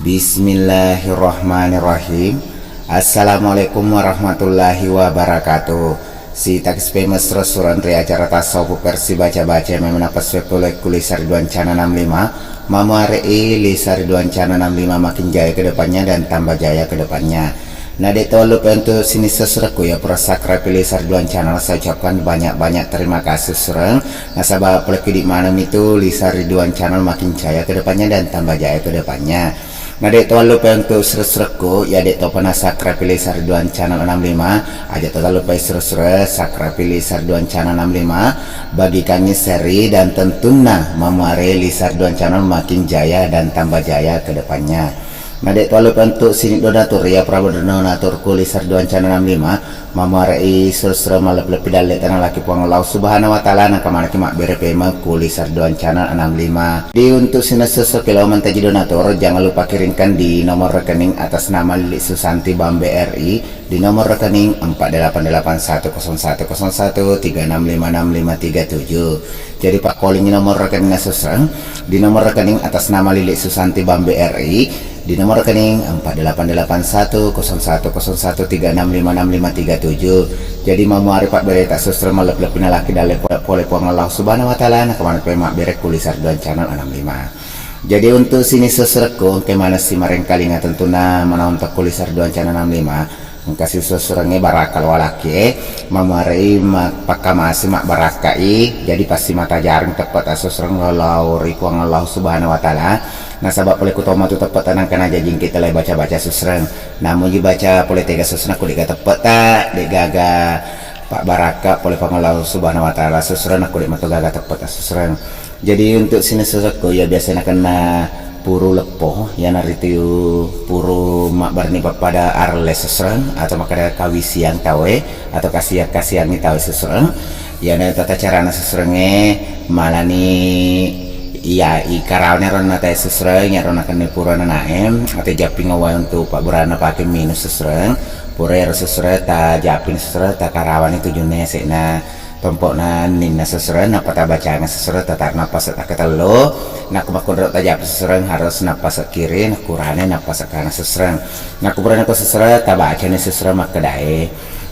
Bismillahirrahmanirrahim. Assalamualaikum warahmatullahi wabarakatuh. Si takis famous restoran ri acara tasawuf versi baca-baca memang paswep oleh kulisar Ridwan Cana 65 Mamari Lisa Ridwan Cana 65 makin jaya ke depannya dan tambah jaya ke depannya. Nah, tolong untuk sini sesuatu ya prasakrap Lisa Ridwan Channel, saya ucapkan banyak-banyak terima kasih serang. Nah, sahabat pelaki di mana itu Lisa Ridwan Channel makin jaya ke depannya dan tambah jaya ke depannya. Nah, lupa untuk seru-seruku ya pernah sakrap Lisa Ridwan Channel 65 aja lupa seru-seru sakrap Lisa Ridwan Channel 65 bagi kami seri dan tentunya memari Lisa Ridwan Channel makin jaya dan tambah jaya ke depannya. Nah, lupa untuk sini donatur ya Prabu donatur Lisa Ridwan Channel 65 mamarai seru-seru malap lebih dalek tanah laki puang Allah subhanahu wa ta'ala nak kemana kimak berepema Lisa Ridwan Channel 65. Di untuk sini sesuatu kalau mantaji donatur jangan lupa kirimkan di nomor rekening atas nama Lili Susanti Bambe RI di nomor rekening 48810136565337. Jadi Pak calling nomor rekeningnya sesuatu di nomor rekening atas nama Lili Susanti Bambe RI di nomor rekening 48810136565337. Jadi memuari Pak berita susra malep lepina laki dalek pole puang Allah subhanahu wa ta'ala nak kemana pemak berek Lisa Ridwan Channel 65. Jadi untuk sini sesuatu kemana si mareng kalinga tentuna mana untuk Lisa Ridwan Channel 65 kasih sesurange barakal walaki memuari pakamasi mak barakai. Jadi pasti mata jaring tepat asusrang lauri puang Allah subhanahu wa ta'ala. Nah, sahabat boleh kutoma tu tepat tenang kan aja jing kita lagi baca-baca susreng. Namun dibaca boleh tega susreng aku dega tepat tak degaga Pak Baraka boleh pangalau subhanahu wa ta'ala susreng aku dek matu gaga tepat susreng. Jadi untuk sini sesuatu ya biasanya kena puru lepoh ya naritiu puru mak barni pada arle susreng atau makada kawisian tawe atau kasihan ni tawe susreng. Ya ada tata cara susrenge malani iya ikarawnya rona teh sesereng ya rona kene purana naem atau japing awal untuk Pak Burana pakai minus sesereng pura sesereng ta japin sesereng ta karawan itu junnya sena tempokna nina sesereng apa ta bacaan sesereng ta napas ta ketelo nak makun ta japin sesereng harus napas kiri nak kurane napas kanan sesereng nak kurane ko sesereng ta bacaan sesereng mak kedai.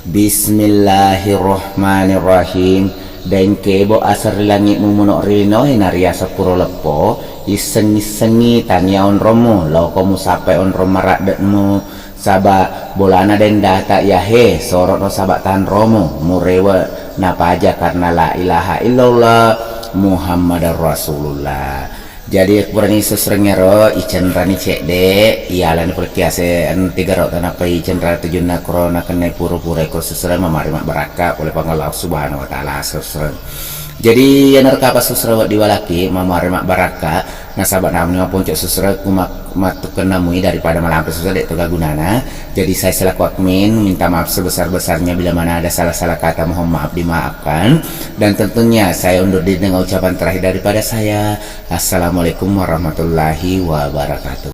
Bismillahirrahmanirrahim. Dan kebo asar langit mumunok rino inaria sepuro lepo isengi-sengi taniaon romo lau kamu sampai on romarak dekmu sabak bolana den data yahe sorot no sabak tan romo murewa napa aja karena la ilaha illallah Muhammadar Rasulullah. Jadi kurani seserengero icen rani cek de iyalan perkiase tiga rot tanapa icen rani tujuna corona kena pura-pura ekor sesereng memari mak baraka oleh pangalau subhanahu wa ta'ala sesereng. Jadi yang nerka apa sesereng diwalaki memari mak baraka nasabat namanya puncak sesereng kumak matuk kenamui daripada malam sesereng dek toga gunana. Jadi saya selaku admin minta maaf sebesar-besarnya bila mana ada salah-salah kata, mohon maaf dimaafkan. Dan tentunya saya undur diri dengan ucapan terakhir daripada saya. Assalamualaikum warahmatullahi wabarakatuh.